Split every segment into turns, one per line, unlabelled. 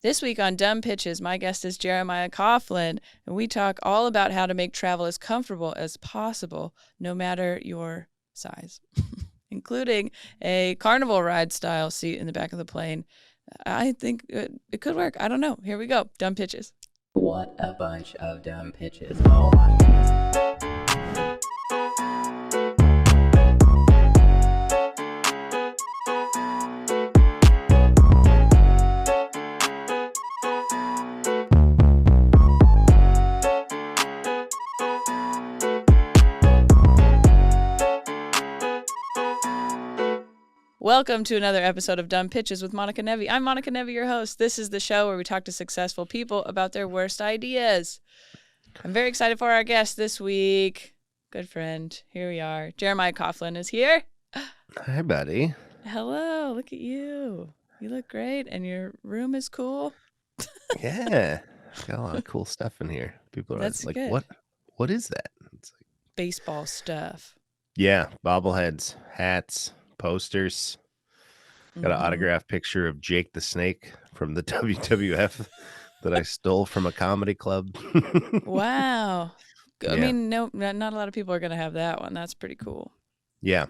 This week on Dumb Pitches, my guest is Jeremiah Coughlan, and we talk all about how to make travel as comfortable as possible, no matter your size, including a carnival ride style seat in the back of the plane. I think it could work. I don't know. Here we go. Dumb Pitches.
What a bunch of dumb pitches. Oh my goodness.
Welcome to another episode of Dumb Pitches with Monica Nevi. I'm Monica Nevi, your host. This is the show where we talk to successful people about their worst ideas. I'm very excited for our guest this week. Good friend. Here we are. Jeremiah Coughlan is here.
Hi, buddy.
Hello. Look at you. You look great, and your room is cool.
Yeah. Got a lot of cool stuff in here. People are
That's
like,
good.
What is that? It's like,
Baseball stuff.
yeah, bobbleheads, hats, posters. Got an autographed picture of Jake the Snake from the WWF that I stole from a comedy club.
Wow. I
Yeah.
mean, no, not a lot of people are going to have that one. That's pretty cool.
Yeah.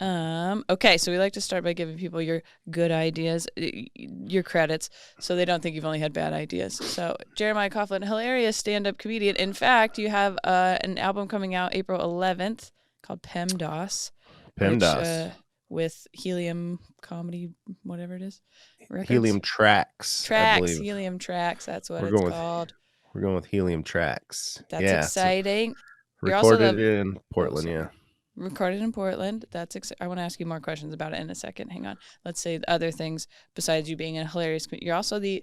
Okay, so we like to start by giving people your good ideas, your credits, so they don't think you've only had bad ideas. So, Jeremiah Coughlan, hilarious stand-up comedian. In fact, you have an album coming out April 11th called PEMDAS.
PEMDAS.
With Helium Comedy, whatever it is. Records?
Helium Tracks. I believe.
Helium Tracks, that's what it's called.
We're going with Helium Tracks.
That's exciting.
You're recorded in Portland, yeah.
Recorded in Portland. I want to ask you more questions about it in a second. Hang on. Let's say other things besides you being a hilarious. You're also the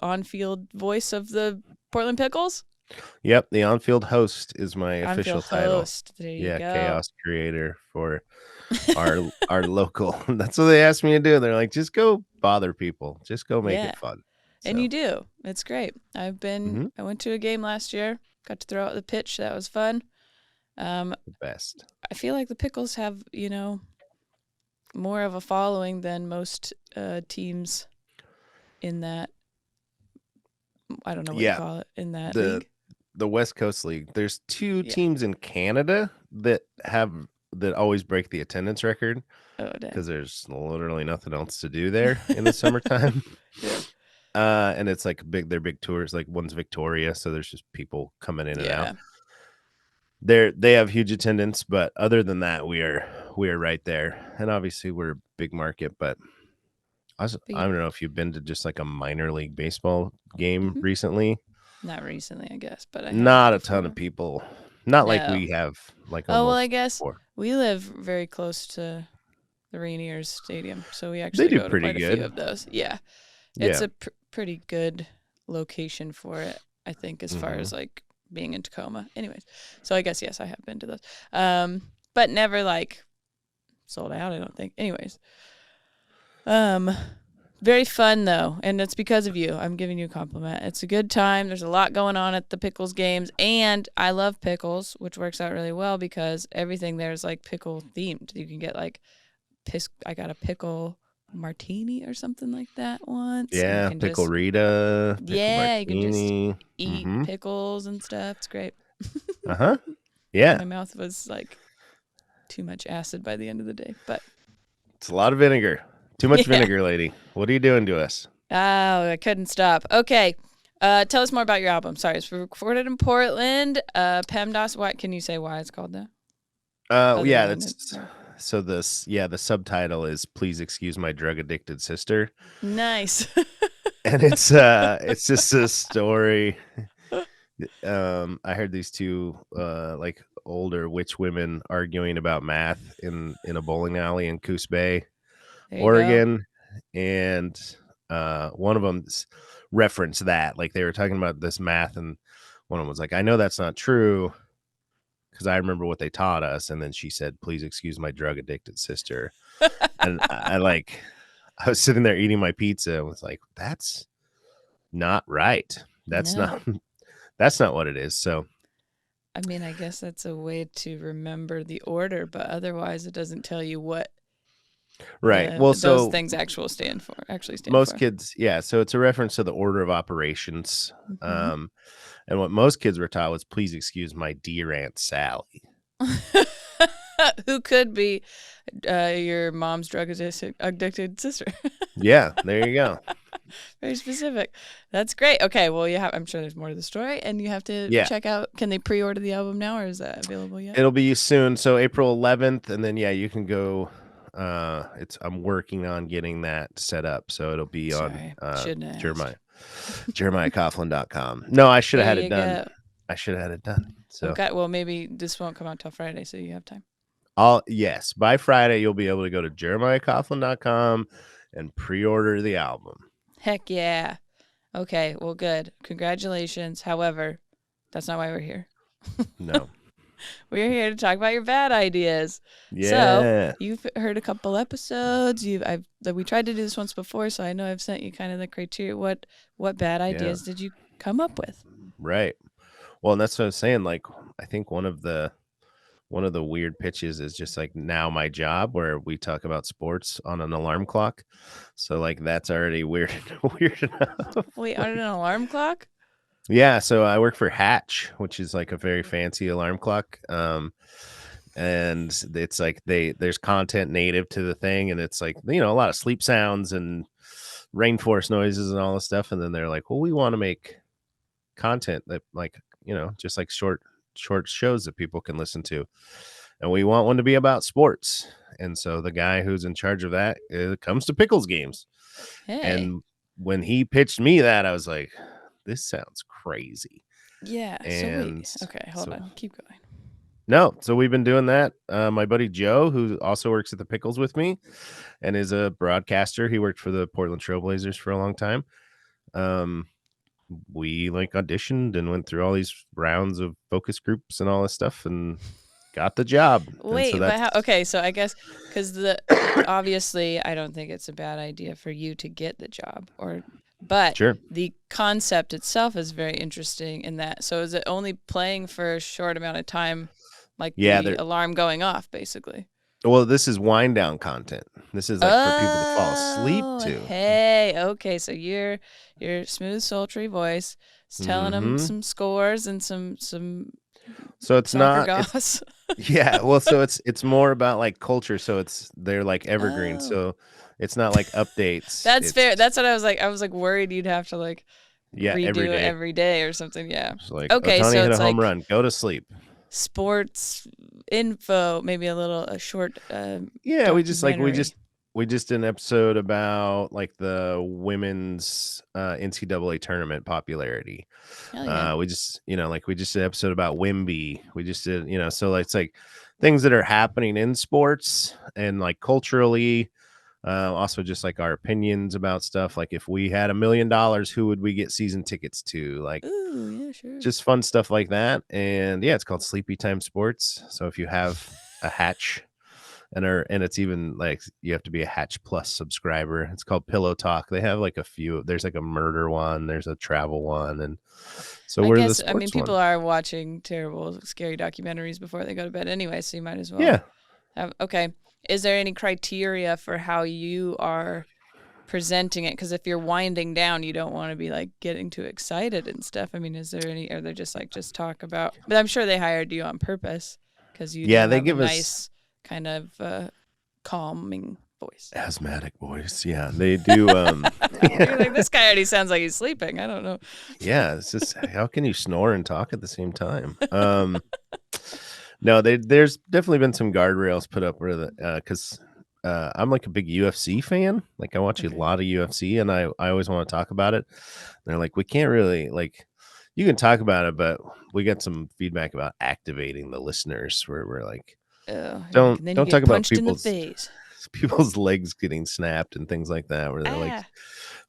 on-field voice of the Portland Pickles?
Yep, the on-field host is my official title.
There you go.
Chaos creator for our local. That's what they asked me to do. They're like, just go bother people. Just go make it fun.
And you do. It's great. I went to a game last year. Got to throw out the pitch. That was fun.
The best.
I feel like the Pickles have, more of a following than most teams in that. I don't know what you call it in that league.
The West Coast League. There's two teams in Canada that always break the attendance record because there's literally nothing else to do there in the summertime. And it's like they're big tours. Like one's Victoria, so there's just people coming in and out. They have huge attendance, but other than that, we are right there. And obviously we're a big market, but I don't know if you've been to just like a minor league baseball game recently.
Not recently, I guess, but
not a ton of people. Not like we have. Like
I guess we live very close to the Rainiers Stadium, so we actually
do
go to
pretty
quite
good.
A few of those. Yeah, it's a pretty good location for it, I think, as far as like being in Tacoma. Anyways, so I guess yes, I have been to those, but never like sold out. I don't think. Anyways, very fun, though, and it's because of you. I'm giving you a compliment. It's a good time. There's a lot going on at the Pickles games, and I love pickles, which works out really well because everything there is, like, pickle-themed. You can get, like, I got a pickle martini or something like that once.
Yeah, pickle Rita, pickle martini.
You can just eat pickles and stuff. It's great.
Yeah.
My mouth was, like, too much acid by the end of the day, but
it's a lot of vinegar. Too much vinegar, lady. What are you doing to us?
Oh, I couldn't stop. Okay. Tell us more about your album. Sorry, it's recorded in Portland. PEMDAS. What can you say why it's called that?
The subtitle is "Please Excuse My Drug Addicted Sister."
Nice.
And it's just a story. I heard these two like older witch women arguing about math in a bowling alley in Coos Bay, Oregon, and one of them referenced that, like they were talking about this math, and one of them was like, I know that's not true because I remember what they taught us, and then she said, please excuse my drug addicted sister. And I was sitting there eating my pizza and was like, that's not right. That's not what it is. So
I mean, I guess that's a way to remember the order, but otherwise it doesn't tell you what
Right. Well,
those
so
things actually stand for.
most kids, yeah. So it's a reference to the order of operations.
Hmm.
And what most kids were taught was, please excuse my dear Aunt Sally.
Who could be your mom's drug addicted sister.
Yeah, there you go.
Very specific. That's great. Okay, well, I'm sure there's more to the story, and you have to
Yeah.
check out. Can they pre-order the album now, or is that available yet?
It'll be soon. So April 11th, and then yeah, you can go. I'm working on getting that set up, so it'll be
Sorry,
on
shouldn't have
Jeremiah
asked.
JeremiahCoughlan.com. No, I should have
There
had it
you
done.
go.
I should have had it done. So
Okay, well, maybe this won't come out till Friday, so you have time.
yes, by Friday you'll be able to go to JeremiahCoughlan.com and pre-order the album.
Heck yeah. Okay, well, good. Congratulations. However, that's not why we're here.
No.
We're here to talk about your bad ideas.
Yeah.
So you've heard a couple episodes. We tried to do this once before, so I know I've sent you kind of the criteria. What bad ideas did you come up with?
Right. Well, and that's what I was saying. Like, I think one of the weird pitches is just like now my job, where we talk about sports on an alarm clock. So like that's already weird enough.
Wait, on an alarm clock?
Yeah, so I work for Hatch, which is like a very fancy alarm clock. And it's like there's content native to the thing, and it's like, a lot of sleep sounds and rainforest noises and all this stuff. And then they're like, well, we want to make content that, like, just like short shows that people can listen to, and we want one to be about sports. And so the guy who's in charge of that comes to Pickles games.
Hey.
And when he pitched me that, I was like, this sounds crazy.
Yeah.
And
okay, hold on. Keep going.
No, so we've been doing that. My buddy Joe, who also works at the Pickles with me and is a broadcaster, he worked for the Portland Trailblazers for a long time. We like auditioned and went through all these rounds of focus groups and all this stuff and got the job.
Wait,
so
but how? Okay, so I guess because obviously I don't think it's a bad idea for you to get the job, but
sure.
The concept itself is very interesting in that. So is it only playing for a short amount of time, like the alarm going off, basically?
Well, this is wind down content. This is like for people to fall asleep to.
Hey, okay, so your smooth, sultry voice is telling them some scores and some.
So it's not.
Goss.
Yeah, well, so it's more about like culture. So they're like evergreen. So it's not like updates.
That's fair. That's what I was like. I was like worried you'd have to like redo it every day or something. Yeah.
It's like,
okay,
Ohtani
so
hit
it's
a home
like
run. Go to sleep.
Sports info, maybe a short.
Yeah, we just did an episode about like the women's NCAA tournament popularity.
Yeah.
We just did an episode about Wimby. We just did, so it's like things that are happening in sports and like culturally. Also just like our opinions about stuff. Like if we had $1 million, who would we get season tickets to? Like,
ooh, yeah, sure.
Just fun stuff like that. And yeah, it's called Sleepy Time Sports. So if you have a Hatch and it's even like you have to be a Hatch Plus subscriber. It's called Pillow Talk. They have like a few. There's like a murder one. There's a travel one, and so we're the sports one.
People are watching terrible, scary documentaries before they go to bed anyway. So you might as well.
Yeah.
Okay. Is there any criteria for how you are presenting it? Because if you're winding down, you don't want to be like getting too excited and stuff. I mean, are they just talk about? But I'm sure they hired you on purpose because you
they give
a
us
nice kind of calming voice,
asthmatic voice. Yeah, they do.
You're like, this guy already sounds like he's sleeping. I don't know.
Yeah, it's just how can you snore and talk at the same time? No, there's definitely been some guardrails put up where because I'm like a big UFC fan. Like I watch a lot of UFC, and I always want to talk about it. And they're like, we can't really like. You can talk about it, but we got some feedback about activating the listeners. Where we're like, don't talk about people's legs getting snapped and things like that. Where they're like,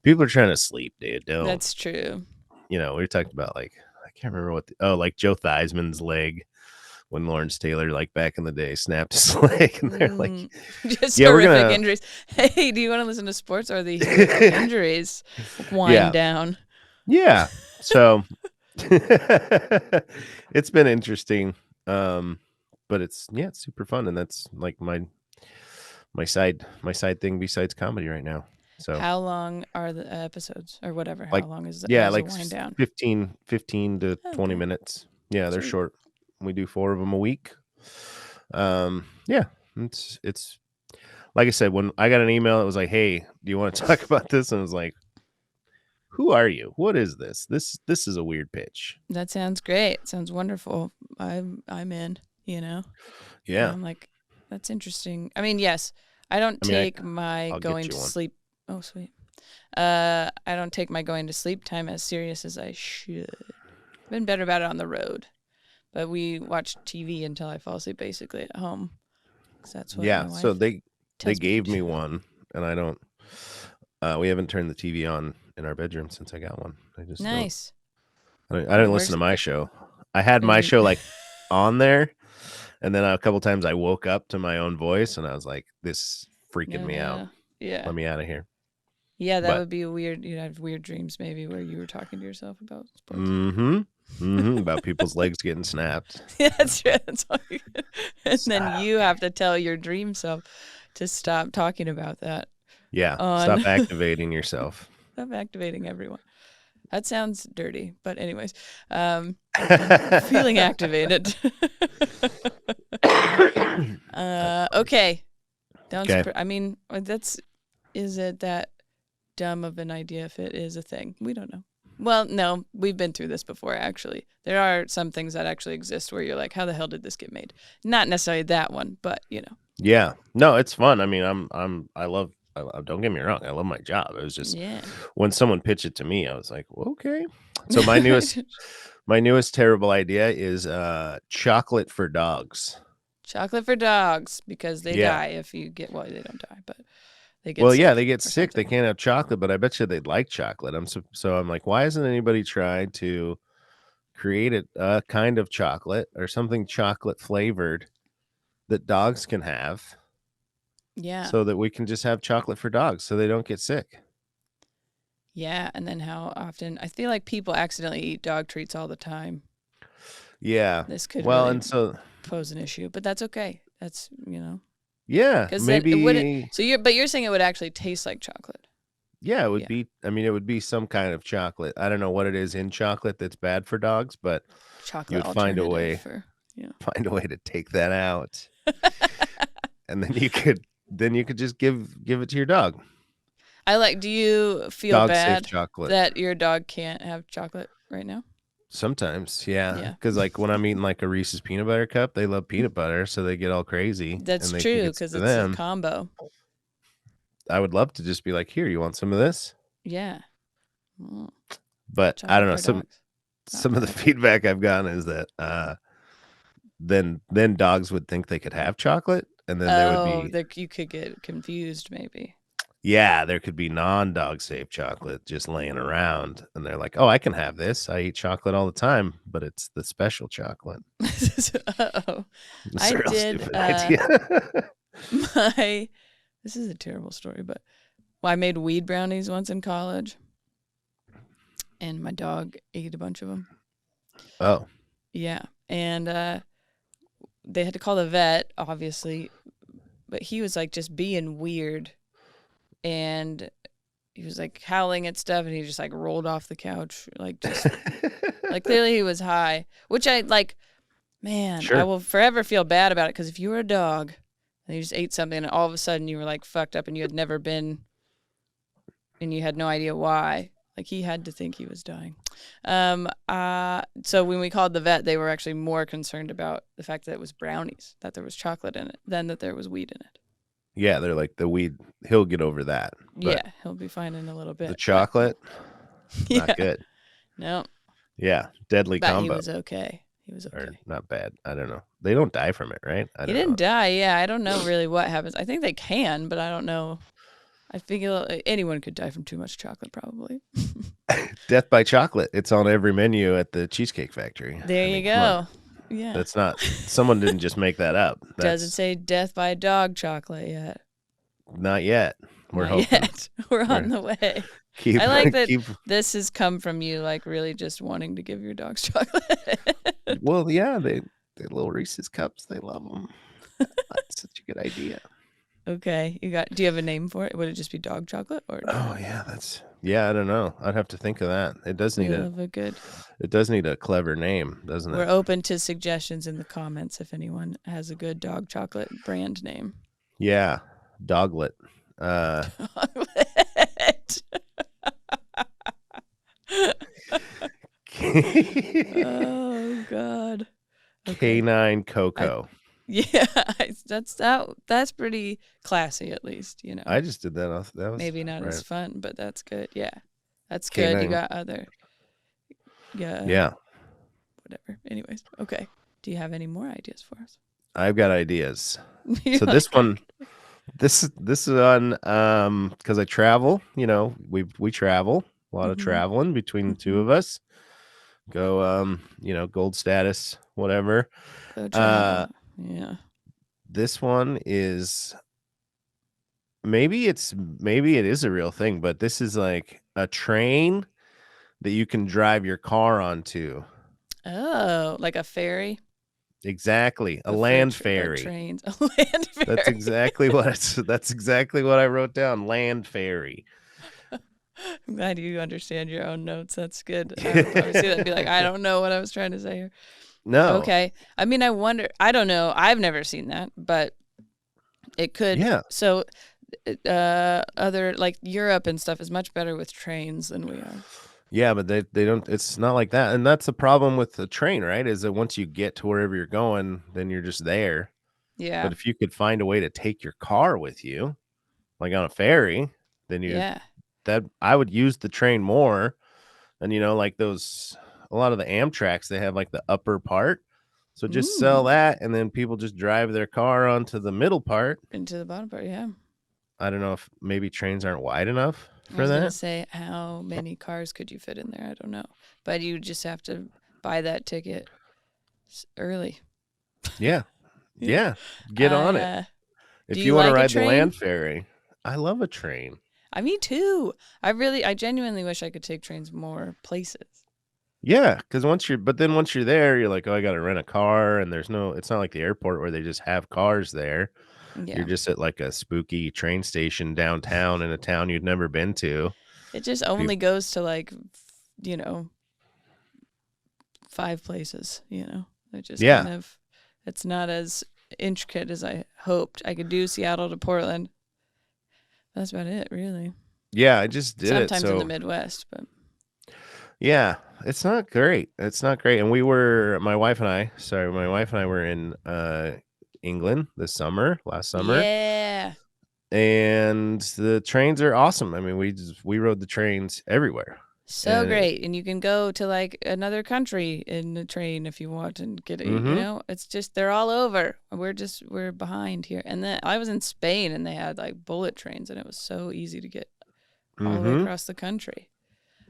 people are trying to sleep, dude. Don't.
That's true.
We talked about like I can't remember like Joe Theismann's leg. When Lawrence Taylor, like back in the day, snapped his leg, and they're like,
just horrific injuries. Hey, do you want to listen to sports or the injuries? Wind down.
Yeah. So it's been interesting. But it's super fun. And that's like my my side thing besides comedy right now. So
How long are the episodes or whatever? How
like
long is
yeah,
as a
like
wind down?
15 to
Oh,
20
okay,
minutes. Yeah, they're
sweet.
short. We do 4 of them a week. Yeah, it's like I said, when I got an email, it was like, "Hey, do you want to talk about this?" And I was like, "Who are you? What is this? This is a weird pitch."
That sounds great. Sounds wonderful. I'm in. You know,
Yeah.
I'm like, that's interesting. I mean, yes, I don't
I mean,
take my
I'll
going
get
to
you one.
sleep. Oh, sweet. I don't take my going to sleep time as serious as I should. Been better about it on the road, but we watch TV until I fall asleep, basically at home, because that's what
Yeah,
my
so
wife
they
tells me to
gave me
do.
one, and I don't. We haven't turned the TV on in our bedroom since I got one. I just don't.
Nice.
I
It
didn't listen
works.
to my show. I had
And
my
you,
show like on there, and then a couple times I woke up to my own voice, and I was like, "This is freaking
no,
me out.
no, yeah,
Let me out of here."
yeah. That
But
would be a weird. You'd have weird dreams maybe where you were talking to yourself about sports.
about people's legs getting snapped.
Yeah, that's true. That's all you and then
Stop.
you have to tell your dream self to stop talking about that
Yeah,
on
stop activating yourself.
stop activating everyone. That sounds dirty, but anyways, I've been feeling activated. Okay. Don't.
Okay.
I mean, that's. Is it that dumb of an idea if it is a thing? We don't know. Well, no, we've been through this before. Actually, there are some things that actually exist where you're like, "How the hell did this get made?" Not necessarily that one, but you know.
Yeah. No, it's fun. I mean, I love. Don't get me wrong. I love my job. It was just
Yeah.
when someone pitched it to me, I was like, well, okay. So my newest terrible idea is chocolate for dogs.
Chocolate for dogs because they
Yeah.
die if you get. Well, they don't die, but they get
Well, yeah,
sick
they get
or
sick. They
something.
can't have chocolate, but I bet you they'd like chocolate. So I'm like, why hasn't anybody tried to create a kind of chocolate or something chocolate flavored that dogs can have
Yeah.
so that we can just have chocolate for dogs so they don't get sick?
Yeah, and then how often I feel like people accidentally eat dog treats all the time.
Yeah.
This could
Well,
really
and so
pose an issue, but that's okay. That's,
yeah,
because then it wouldn't.
maybe
So you're saying it would actually taste like chocolate.
yeah, it would
Yeah,
be I mean it would be some kind of chocolate. I don't know what it is in chocolate that's bad for dogs, but you
chocolate
would find a
alternative
way
for
find a way to take that out. And then you could just give it to your dog.
I like. Do you feel
Dog safe
bad
chocolate.
that your dog can't have chocolate right now?
Sometimes, yeah.
Yeah,
Because like when I'm eating like a Reese's peanut butter cup, they love peanut butter, so they get all crazy
that's
and they think
true
it's
because
for
it's a
them.
combo.
I would love to just be like, here, you want some of this?
Yeah, mm,
But I don't
chocolate
know.
for
Some
dogs, not
some
for
of the
us.
feedback I've gotten is that then dogs would think they could have chocolate, and then there would
Oh,
be
you could get confused maybe.
yeah, there could be non-dog safe chocolate just laying around, and they're like, "Oh, I can have this. I eat chocolate all the time, but it's the special chocolate."
Uh-oh.
It's
I
a real
did
stupid idea.
my this is a terrible story, but I made weed brownies once in college and my dog ate a bunch of them.
Oh,
Yeah. And they had to call the vet, obviously, but he was like just being weird and he was like howling at stuff and he just like rolled off the couch like just like clearly he was high, which I like. Man, I
sure.
will forever feel bad about it because if you were a dog and you just ate something and all of a sudden you were like fucked up and you had never been and you had no idea why, like he had to think he was dying. So when we called the vet, they were actually more concerned about the fact that it was brownies, that there was chocolate in it, than that there was weed in it.
Yeah, they're like the weed. He'll get over that, but
Yeah, he'll be fine in a little
the
bit. But
chocolate, not
yeah,
good.
no,
Yeah, deadly
but he
combo,
was okay. He was
or
okay.
not bad. I don't know. They don't die from it, right? I
He
don't know.
didn't die. Yeah, I don't know really what happens. I think they can, but I don't know. I figure anyone could die from too much chocolate, probably.
Death by chocolate. It's on every menu at the Cheesecake Factory.
There
I
you
mean, come on.
go. Yeah.
That's not. Someone didn't just make that up.
Doesn't
That's
say death by dog chocolate yet.
not yet. We're
Not
hoping.
yet. We're on
We're
the way.
keep
I like that
keep.
this has come from you, like really just wanting to give your dogs chocolate.
Well, yeah, they little Reese's cups. They love them. That's such a good idea.
Okay. Do you have a name for it? Would it just be dog chocolate or do you
Oh
have,
yeah, I don't know. I'd have to think of that.
we love a good,
It does need a clever name, doesn't
we're
it?
open to suggestions in the comments if anyone has a good dog chocolate brand name.
Yeah, Doglet. Uh,
Chocolate. Oh God. Okay.
Canine
I
Coco.
Yeah, that's pretty classy at least,
I just did that. That was
Maybe not as
right.
fun, but that's good. Yeah. That's good. You
Canine.
got other yeah,
Yeah,
whatever. Anyways, okay. Do you have any more ideas for us?
I've got ideas.
You're
So
like,
this one, this is on because I travel. We travel a lot of
mm-hmm,
traveling between the two
mm-hmm.
of us. Go gold status, whatever.
Go
Uh,
travel. Yeah.
this one is maybe it is a real thing, but this is like a train that you can drive your car onto.
Oh, like a ferry?
Exactly, a
But for
land
but
ferry.
trains, a land ferry.
That's exactly what I wrote down. Land ferry.
I'm glad you understand your own notes. That's good. I would probably see that and be like, I don't know what I was trying to say here.
No.
Okay. I mean, I wonder, I don't know. I've never seen that, but it could.
Yeah.
So, other like Europe and stuff is much better with trains than we are.
Yeah, but they don't it's not like that. And that's the problem with the train, right? Is that once you get to wherever you're going, then you're just there.
Yeah.
But if you could find a way to take your car with you, like on a ferry, then
Yeah.
I would use the train more. And like those a lot of the Amtraks, they have like the upper part. So just sell
Mm.
that and then people just drive their car onto the middle part.
Into the bottom part. Yeah.
I don't know if maybe trains aren't wide enough
I
for
was gonna
that.
say, how many cars could you fit in there? I don't know, but you just have to buy that ticket early.
Yeah.
Yeah.
Yeah. Get on it.
Uh, do
If you
you
want to
like a
ride the
train?
land ferry, I love a train.
Me too. I genuinely wish I could take trains more places.
Yeah, because once you're there, you're like, oh, I got to rent a car, and it's not like the airport where they just have cars there. You're
Yeah.
just at like a spooky train station downtown in a town you'd never been to.
It just
Peop
only goes to like, you know, 5 places, It just kind
Yeah,
of, it's not as intricate as I hoped. I could do Seattle to Portland. That's about it, really.
yeah, I just did it.
Sometimes in the
So
Midwest, but
yeah, it's not great. It's not great. And my wife and I were in England last summer,
yeah.
and the trains are awesome. I mean, we rode the trains everywhere,
So
and
great. And you can go to like another country in the train if you want and get
mm-hmm,
it's just, they're all over. We're behind here. And then I was in Spain and they had like bullet trains and it was so easy to get all the way
mm-hmm,
across the country.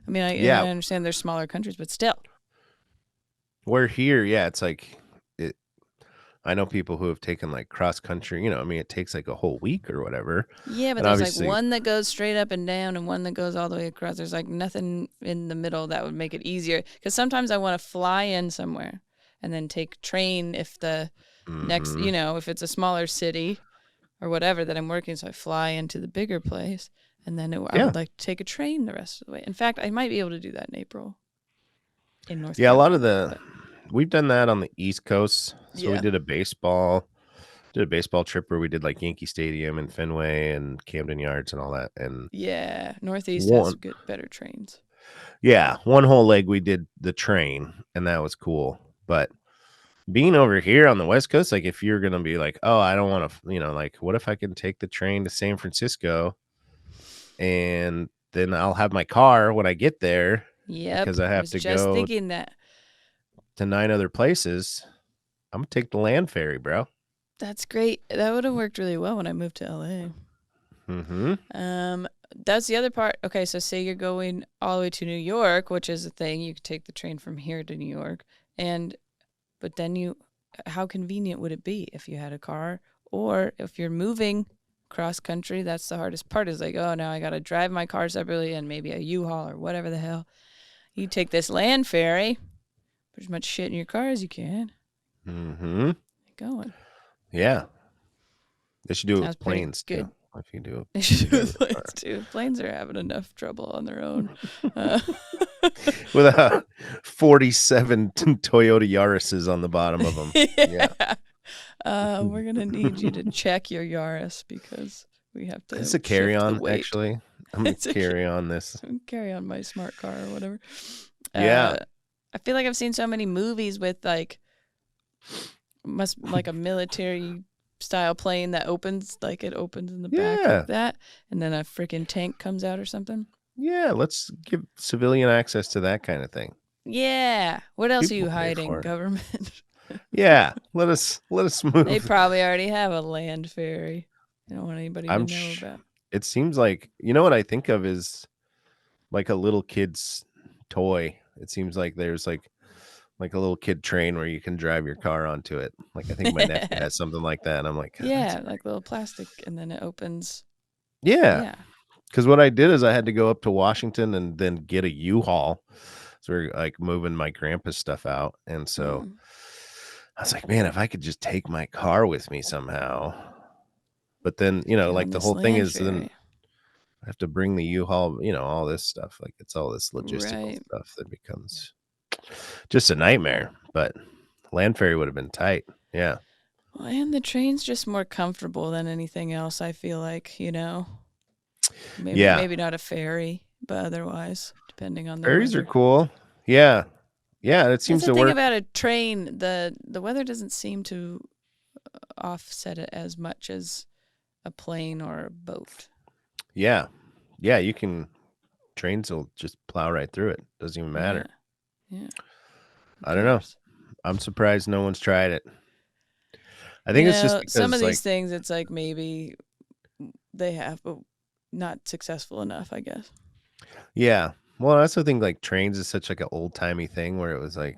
I mean,
yeah.
I understand there's smaller countries, but still.
We're here, yeah. It's like it. I know people who have taken like cross country. I mean, it takes like a whole week or whatever,
Yeah, but
and
there's like
obviously,
one that goes straight up and down and one that goes all the way across. There's like nothing in the middle that would make it easier. Because sometimes I want to fly in somewhere and then take train if the next,
mm-hmm,
if it's a smaller city or whatever that I'm working. So I fly into the bigger place and then I
yeah,
would like to take a train the rest of the way. In fact, I might be able to do that in April in North
yeah. A lot of
Carolina. But
we've done that on the East Coast. So we
yeah.
did a baseball trip where we did like Yankee Stadium and Fenway and Camden Yards and all that. And
Yeah. Northeast has
one,
better trains.
yeah, one whole leg we did the train, and that was cool. But being over here on the West Coast, like if you're gonna be like, oh, I don't want to, like, what if I can take the train to San Francisco and then I'll have my car when I get there
Yep.
because I
I
have
was
to
just
go
thinking that.
to 9 other places. I'm gonna take the land ferry, bro.
That's great. That would have worked really well when I moved to LA.
Mm-hmm.
That's the other part. Okay, so say you're going all the way to New York, which is a thing. You could take the train from here to New York, but then how convenient would it be if you had a car, or if you're moving cross country? That's the hardest part. Is like, oh, now I got to drive my car separately and maybe a U-Haul or whatever the hell. You take this land ferry, put as much shit in your car as you can.
Mm-hmm.
Get going.
Yeah. They should do it
Sounds
with
pretty
planes too.
good.
If you do
They
it,
should
you
do
drive
with
your car.
planes too. Planes are having enough trouble on their own. Uh,
With a 47 Toyota Yaris's on the bottom of them. Yeah.
We're gonna need you to check your Yaris because we have
It's
to
a
shift the
carry-on,
weight.
actually. I'm going
It's
to carry on this.
carry on my smart car or whatever.
Yeah.
I feel like I've seen so many movies with like a military style plane that opens, like it opens in the back
Yeah.
like that, and then a freaking tank comes out or something.
Yeah. Let's give civilian access to that kind of thing.
Yeah. What else are
People
you
pay
hiding,
for it.
government?
Yeah. Let us
They
move.
probably already have a land ferry. They don't want anybody to know about.
It seems like, you know what I think of is like a little kid's toy. It seems like there's like a little kid train where you can drive your car onto it. Like I think my nephew has something like that. And I'm like, "God, that's
Yeah, like little plastic, and then it opens.
yeah."
Yeah.
Because what I did is I had to go up to Washington and then get a U-Haul. So we're like moving my grandpa's stuff out. And so
Mm.
I was like, man, if I could just take my car with me somehow. But then,
Get
like
on
the
this
whole thing
land
is then
ferry.
I have to bring the U-Haul, all this stuff. Like it's all this logistical
Right.
stuff that becomes just a nightmare. But land ferry would have been tight. Yeah.
Well, and the train's just more comfortable than anything else, I feel like, Maybe
Yeah.
maybe not a ferry, but otherwise, depending on the
Ferries are
weather.
cool. Yeah. Yeah. It
That's
seems
the
to
thing
work.
about a train. The weather doesn't seem to offset it as much as a plane or a boat.
Yeah. Yeah. Trains will just plow right through it. Doesn't even matter.
Yeah.
I don't know.
Cares?
I'm surprised no one's tried it. I think it's just
Some of
because, like,
these things, it's like maybe they have, but not successful enough, I guess.
yeah. Well, I also think like trains is such like an old timey thing where it was like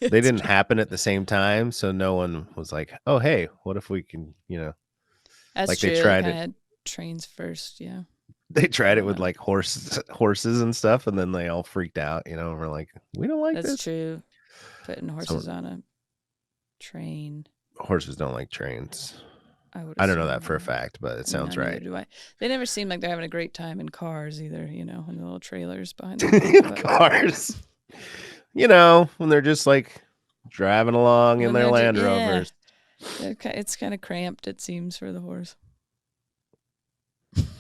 they
It's
didn't happen at the same time, so no one was like, "Oh, hey, what if we can?"
That's
Like they
true. They
tried
kind
it.
of had trains first, yeah.
They
I
tried it
don't
with
know.
like horses and stuff, and then they all freaked out. And we're like, "We don't like
That's
this."
true. Putting
Some
horses on a train,
horses don't like trains.
I would
I don't know
assume
that for a
not.
fact, but it
No,
sounds
neither
right.
do I. They never seem like they're having a great time in cars either, in the little trailers behind the wheel. But
Cars, when they're just like driving along in
when
their
they're
Land
yeah,
Rovers.
it's kind of cramped, it seems, for the horse.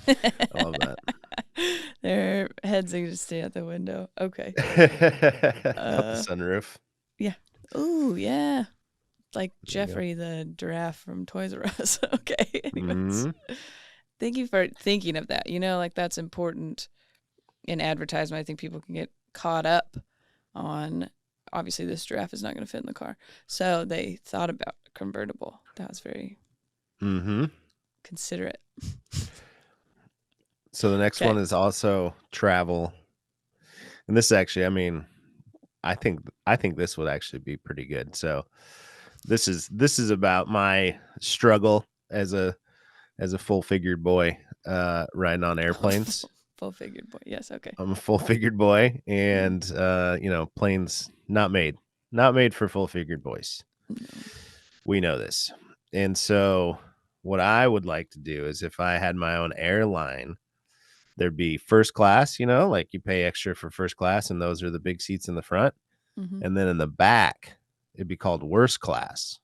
I love that.
Their heads they just stay out the window. Okay.
Out the
Uh,
sunroof.
yeah. Oh, yeah. Like
There you go.
Jeffrey the giraffe from Toys R Us. Okay. Anyways,
Mhm.
thank you for thinking of that. Like that's important in advertisement. I think people can get caught up on obviously this giraffe is not going to fit in the car. So they thought about a convertible. That was very
Mhm.
considerate.
So the next
Okay.
one is also travel. And this actually, I think this would actually be pretty good. So this is about my struggle as a full-figured boy riding on airplanes.
Full figured boy. Yes. Okay.
I'm a full-figured boy, and planes not made for full-figured boys.
No.
We know this. And so what I would like to do is if I had my own airline, there'd be first class, like you pay extra for first class, and those are the big seats in the front.
Mm-hmm.
And then in the back, it'd be called worst class,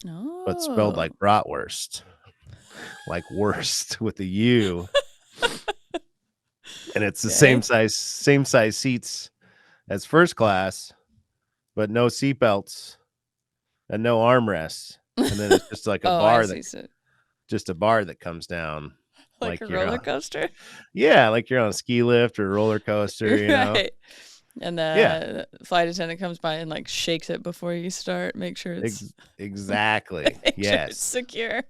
but spelled
Oh.
like bratwurst, like worst with a U. And it's the
Okay.
same size seats as first class, but no seatbelts and no armrests. And then it's just like a
Oh, I
bar
see. So,
just a bar that comes down
like
like
a
you're
roller
on,
coaster.
yeah, like you're on a ski lift or a roller coaster,
Right. And
Yeah,
the flight attendant comes by and like shakes it before you start. Make sure it's
exactly.
make sure it's
Yes.
secure.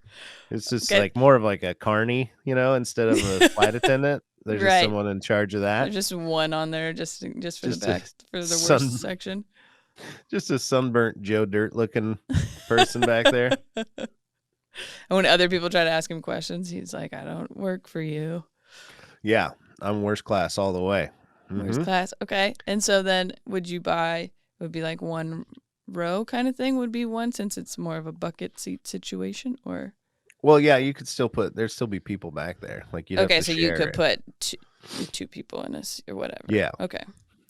It's just
Okay.
like more of like a carny, instead of a flight attendant. There's just
Right.
someone in charge of that.
There's just one on there just for the
Just a
back for the
sun,
worst section.
just a sunburnt Joe Dirt looking person back there.
And when other people try to ask him questions, he's like, "I don't work for you."
Yeah, I'm worst class all the way.
Worst class. Okay. And so then would you buy, it would be like one row kind of thing would be one since it's more of a bucket seat situation, or?
Well, yeah, you could still there'd still be people back there. Like you'd have
Okay,
to
so you
share
could
it.
put two people in this or whatever.
Yeah.
Okay.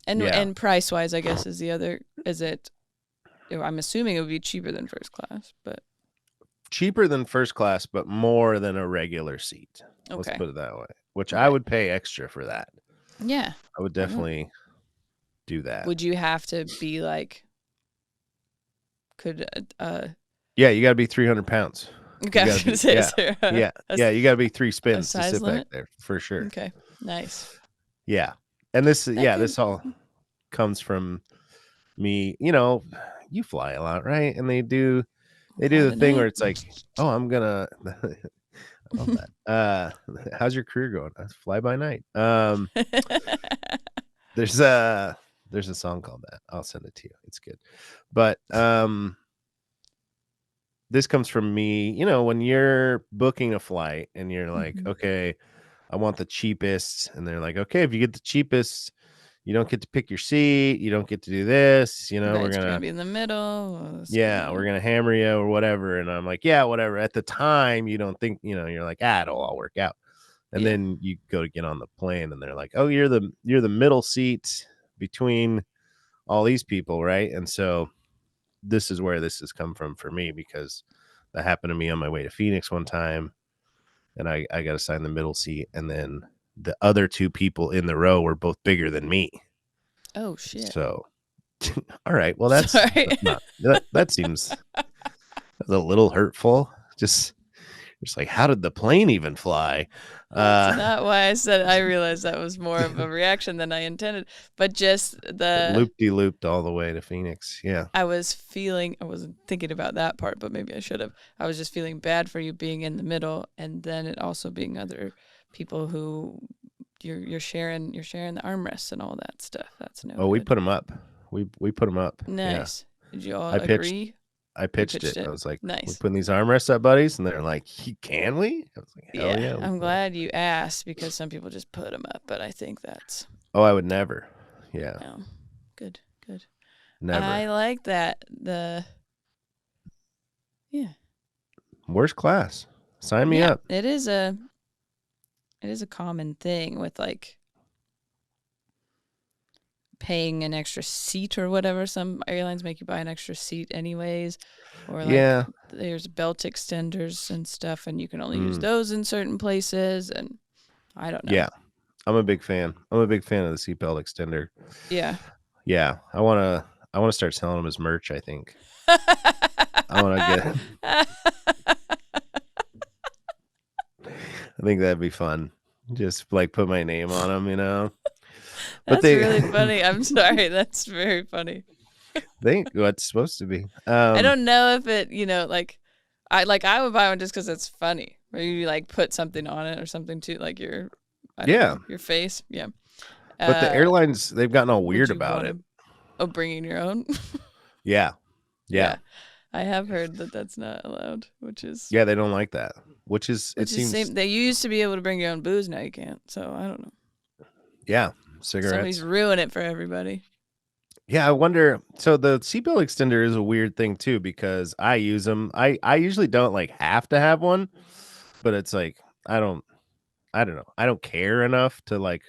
And
Yeah.
and price wise, I guess is the other. Is it? I'm assuming it would be cheaper than first class, but
Cheaper than first class, but more than a regular seat. Let's
okay.
put it that way. Which I
Okay.
would pay extra for that.
Yeah.
I would
Why not?
definitely do that.
Would you have to be like? Could
Yeah, you got to be 300 pounds.
Okay, I was gonna say, is there
Yeah. You got to be 3
a
spins to
size
sit back
limit?
there for sure.
Okay, nice.
Yeah, and this
Okay.
all comes from me. You fly a lot, right? And they do the thing where
tonight.
it's like, oh, I'm gonna. I love that. How's your career going? Fly by night. There's a song called that. I'll send it to you. It's good, but this comes from me. When you're booking a flight and you're like,
Mhm.
okay, I want the cheapest, and they're like, okay, if you get the cheapest, you don't get to pick your seat, you don't get to do this. We're
Right, you're gonna
gonna
be in the middle.
we're gonna hammer you or whatever. And I'm like, yeah, whatever. At the time, you don't think, you're like, it'll all work out. And
Yeah.
then you go to get on the plane, and they're like, oh, you're the middle seat between all these people, right? And so this is where this has come from for me, because that happened to me on my way to Phoenix one time, and I got assigned the middle seat, and then the other two people in the row were both bigger than me.
Oh shit.
So, all right, well that's
Sorry.
not that seems a little hurtful. Just like, how did the plane even fly?
That's not why I said it. I realized that was more of a reaction than I intended. But just
Looped all the way to Phoenix. Yeah.
I wasn't thinking about that part, but maybe I should have. I was just feeling bad for you being in the middle, and then it also being other people who you're sharing the armrests and all that stuff. That's no.
Oh, we
good.
put them up. We put them up.
Nice.
Yeah.
Did you all
I pitched-
agree?
I pitched
pitched
it.
it.
I was like,
Nice.
we're putting these armrests up, buddies. And they're like, can we? I was like, hell yeah.
I'm glad you asked, because some people just put them up, but I think that's.
Oh, I would never. Yeah.
No. Good.
Never.
I like that.
Worst class. Sign me up.
It is a common thing with like paying an extra seat or whatever. Some airlines make you buy an extra seat anyways, or like there's belt extenders and stuff, and you can only use those in certain places, and I don't know.
Yeah, I'm a big fan. I'm a big fan of the seatbelt extender.
Yeah.
I want to start selling them as merch, I think. I want to get I think that'd be fun. Just like put my name on them,
That's really funny. I'm sorry. That's very funny.
Think what's supposed to be.
I don't know if it, I would buy one just because it's funny. Where you like put something on it or something too, like your face. Yeah.
But the airlines, they've gotten all weird about it.
Oh, bringing your own.
Yeah.
I have heard that that's not allowed, which is.
Yeah, they don't like that. It seems
same. They used to be able to bring your own booze. Now you can't. So I don't know.
Yeah, cigarettes.
Somebody's ruining it for everybody.
Yeah, I wonder. So the seatbelt extender is a weird thing too, because I use them. I usually don't like have to have one, but it's like I don't know. I don't care enough to like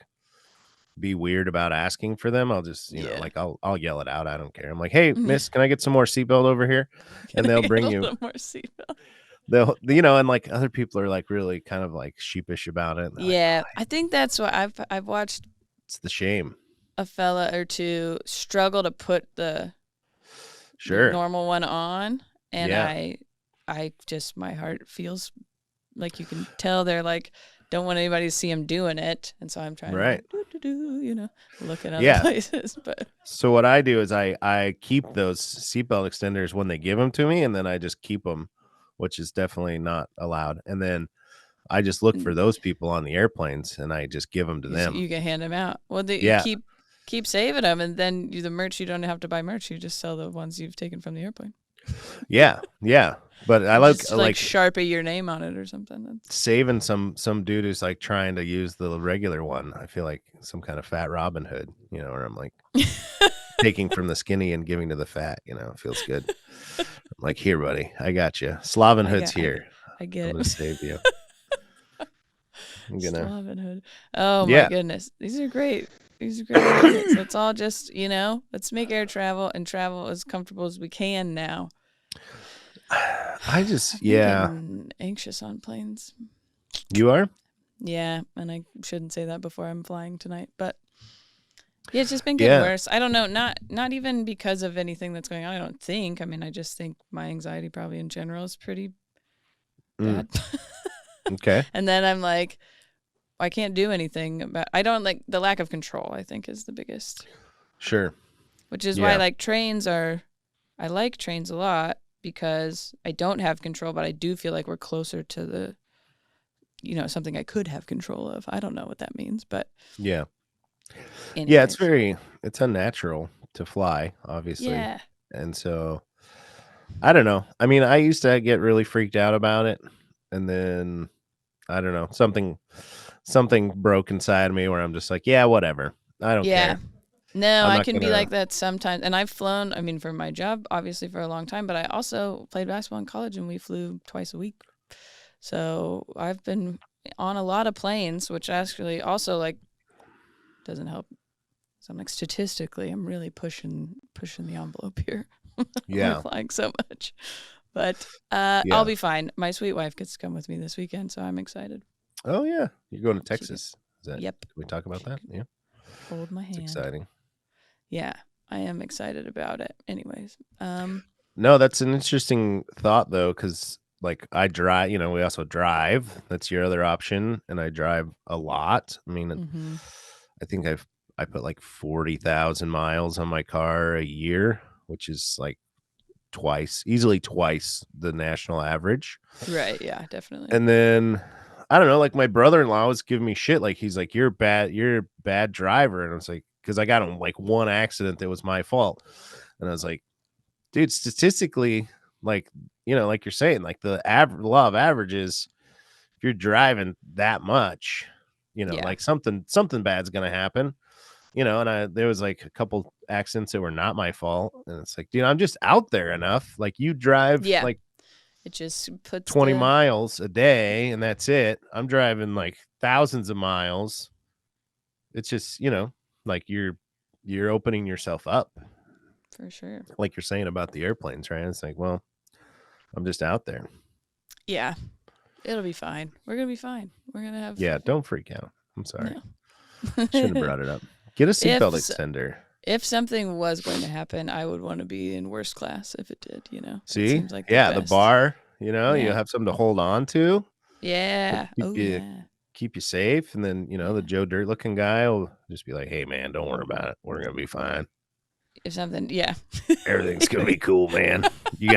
be weird about asking for them. I'll just like I'll yell it out. I don't care. I'm like, hey, miss, can I get some more seatbelt over here? And they'll bring you
more seatbelt.
They'll and like other people are like really kind of like sheepish about it.
Yeah, I think that's why I've watched.
It's the shame.
A fella or two struggle to put the normal one on, and I just, my heart feels like, you can tell they're like, don't want anybody to see him doing it, and so I'm trying to look at other places. But
so what I do is I keep those seatbelt extenders when they give them to me, and then I just keep them, which is definitely not allowed. And then I just look for those people on the airplanes, and I just give them to them.
You can hand them out. Well, you keep saving them, and then the merch, you don't have to buy merch. You just sell the ones you've taken from the airplane.
Yeah. But I like
Sharpie your name on it or something. That's
saving some dude who's like trying to use the regular one. I feel like some kind of fat Robin Hood, where I'm like taking from the skinny and giving to the fat. It feels good. I'm like, here, buddy, I got you. Slavin Hood's here.
I get
I'm
it.
gonna save you. I'm gonna.
Slavinhood. Oh my
Yeah.
goodness. These are great. These are great ideas. Let's all just, let's make air travel and travel as comfortable as we can now.
I just,
I've been
yeah.
getting anxious on planes.
You are?
Yeah, and I shouldn't say that before I'm flying tonight, but yeah, it's just been getting
Yeah.
worse. I don't know, not even because of anything that's going on, I don't think. I mean, I just think my anxiety probably in general is pretty
Mm,
bad.
okay.
And then I'm like, I can't do anything about. I don't like the lack of control. I think is the biggest,
Sure.
which is why
Yeah.
like trains are. I like trains a lot because I don't have control, but I do feel like we're closer to the, something I could have control of. I don't know what that means, but
Yeah. Yeah.
anyways,
It's unnatural to fly, obviously.
yeah,
And so I don't know. I mean, I used to get really freaked out about it. And then I don't know, something broke inside me where I'm just like, yeah, whatever. I don't
yeah.
care.
No,
I'm
I
not
can be
gonna.
like that sometimes, and I've flown. I mean, for my job, obviously for a long time, but I also played basketball in college, and we flew twice a week. So I've been on a lot of planes, which actually also like doesn't help. So I'm like statistically, I'm really pushing the envelope here. We're
Yeah.
flying so much, but
Yeah.
I'll be fine. My sweet wife gets to come with me this weekend, so I'm excited.
Oh yeah. You're going to
She can,
Texas. Is that?
yep,
Can we talk about that? Yeah.
hold my
It's
hand.
exciting.
Yeah, I am excited about it. Anyways,
No, that's an interesting thought though, because like I drive, we also drive. That's your other option, and I drive a lot. I mean,
mm-hmm.
I think I put like 40,000 miles on my car a year, which is like easily twice the national average.
Right, yeah, definitely.
And then I don't know, like my brother-in-law was giving me shit. Like he's like, you're a bad driver. And I was like, because I got in like one accident that was my fault. And I was like, dude, statistically, like, like you're saying, like the law of averages, if you're driving that much,
Yeah,
like something bad's gonna happen. And there was like a couple accidents that were not my fault. And it's like, dude, I'm just out there enough. Like you drive
yeah.
like
It just puts
20 miles a day and that's it. I'm driving like thousands of miles. It's just, like you're opening yourself up.
for sure.
Like you're saying about the airplanes, right? It's like, well, I'm just out there.
Yeah, it'll be fine. We're gonna be fine. We're gonna have.
Yeah, don't freak out. I'm sorry.
No.
Shouldn't have brought it up. Get a seatbelt extender.
If something was going to happen, I would want to be in worst class if it did. That
See?
seems like the
Yeah, the
best.
bar, you
Yeah.
have something to hold on to.
Yeah. Oh yeah.
Keep you safe. And then,
Yeah.
the Joe Dirt looking guy will just be like, hey man, don't worry about it. We're gonna be fine.
If something, yeah.
Everything's gonna be cool, man. You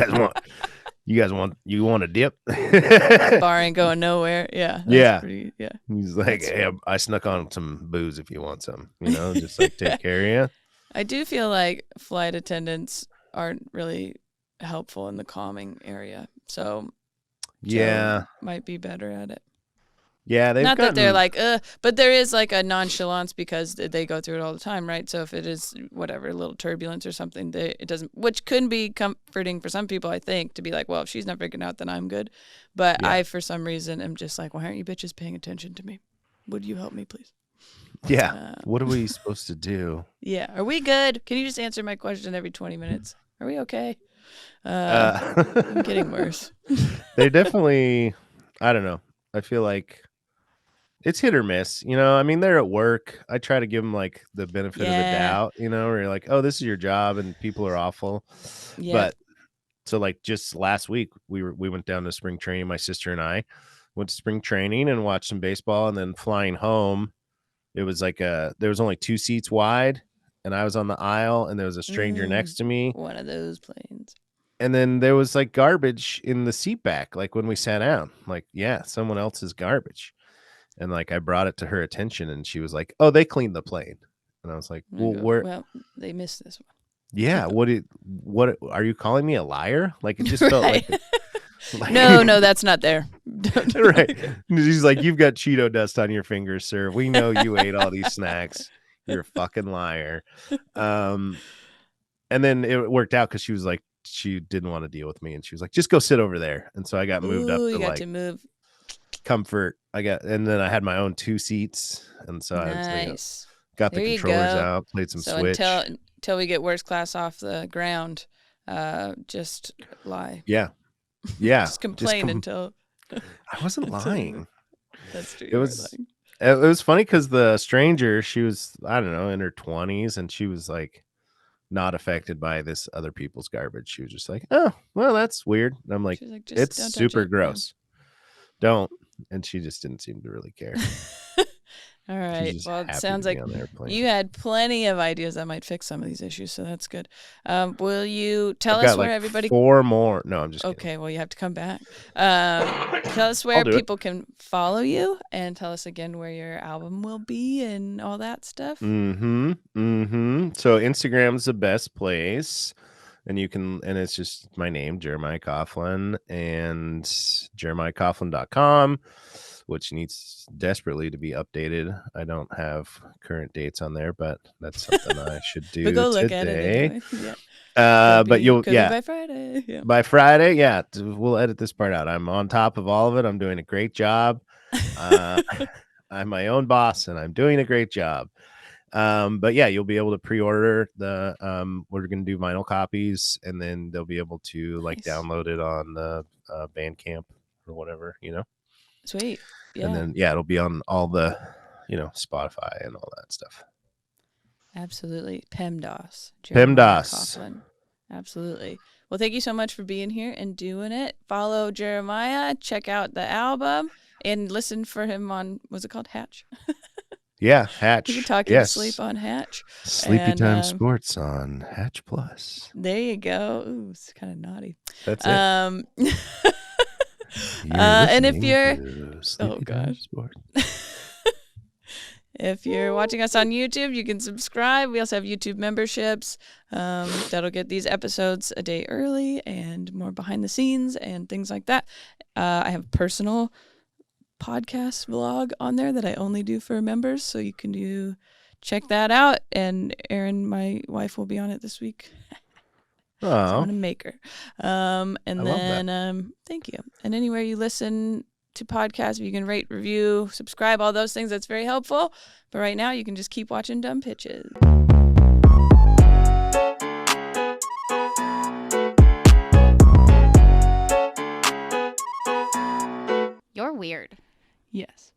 want a dip?
Bar ain't going nowhere. Yeah.
Yeah.
Pretty, yeah.
He's like, hey, I snuck on some booze if you want some, just like take care of you.
I do feel like flight attendants aren't really helpful in the calming area. So
Yeah.
Joe might be better at it.
Yeah,
Not that they're like, but there is like a nonchalance because they go through it all the time, right? So if it is whatever, a little turbulence or something, it doesn't, which can be comforting for some people, I think, to be like, well, if she's not freaking out, then I'm good. But
Yeah.
I, for some reason, am just like, why aren't you bitches paying attention to me? Would you help me, please?
Yeah. What are we supposed to do?
Yeah. Are we good? Can you just answer my question every 20 minutes? Are we okay? I'm getting worse.
They definitely, I don't know. I feel like it's hit or miss, I mean, they're at work. I try to give them like the benefit of the doubt, where you're like, oh, this is your job and people are awful.
Yeah.
But so like just last week we went down to spring training. My sister and I went to spring training and watched some baseball, and then flying home, it was like there was only 2 seats wide and I was on the aisle and there was a stranger next to me.
One of those planes.
And then there was like garbage in the seat back, like when we sat down, like, yeah, someone else's garbage. And like I brought it to her attention and she was like, oh, they cleaned the plane. And I was like,
well, they missed this one.
Yeah, what are you calling me a liar? Like it just felt like
no, that's not there.
Right. She's like, you've got Cheeto dust on your fingers, sir. We know you ate all these snacks. You're a fucking liar. And then it worked out because she was like she didn't want to deal with me, and she was like, just go sit over there. And so I got moved up
Ooh,
to
you got
like
to move.
comfort. And then I had my own 2 seats, and so I was,
Nice.
got the
There you
controllers
go.
out, played some
So
Switch.
until we get worst class off the ground, just lie.
Yeah.
Just complain until
I wasn't
until
lying.
that's true.
It was funny because the stranger, she was, I don't know, in her 20s, and she was like not affected by this other people's garbage. She was just like, oh, well, that's weird. And I'm like,
She's like, just
it's
don't touch
super
it.
gross. Don't. And she just didn't seem to really care.
All
She's
right.
just
Well, it
happy
sounds
to be
like
on the airplane.
you had plenty of ideas that might fix some of these issues, so that's good. Will you tell
I've
us
got
where
like
everybody?
4 more. No, I'm just kidding.
Okay, well, you have to come back. Tell us where
do it.
people can follow you, and tell us again where your album will be and all that stuff.
So Instagram's the best place. And it's just my name, Jeremiah Coughlan, and jeremiahcoughlan.com, which needs desperately to be updated. I don't have current dates on there, but that's something I should do
But go look
today.
at it anyway. Yeah.
But
could be by Friday. Yeah.
By Friday, yeah, we'll edit this part out. I'm on top of all of it. I'm doing a great job. I'm my own boss, and I'm doing a great job. But yeah, you'll be able to pre-order the we're gonna do vinyl copies, and then they'll be able to like download it on the Bandcamp or whatever,
Sweet. Yeah.
And then it'll be on all the Spotify and all that stuff.
Absolutely. PEMDAS.
PEMDAS.
Absolutely. Well, thank you so much for being here and doing it. Follow Jeremiah, check out the album, and listen for him on, what's it called? Hatch?
Yeah, Hatch.
You can talk you to sleep on Hatch.
Sleepy Time Sports on Hatch Plus.
There you go. Ooh, it's kind of naughty.
That's it.
And if you're
Sports.
If you're watching us on YouTube, you can subscribe. We also have YouTube memberships that'll get these episodes a day early and more behind the scenes and things like that. I have personal podcast vlog on there that I only do for members, so you can check that out. And Erin, my wife, will be on it this week. So I'm gonna make her. And then thank you. And anywhere you listen to podcasts, you can rate, review, subscribe, all those things. That's very helpful. But right now, you can just keep watching Dumb Pitches.
You're weird.
Yes.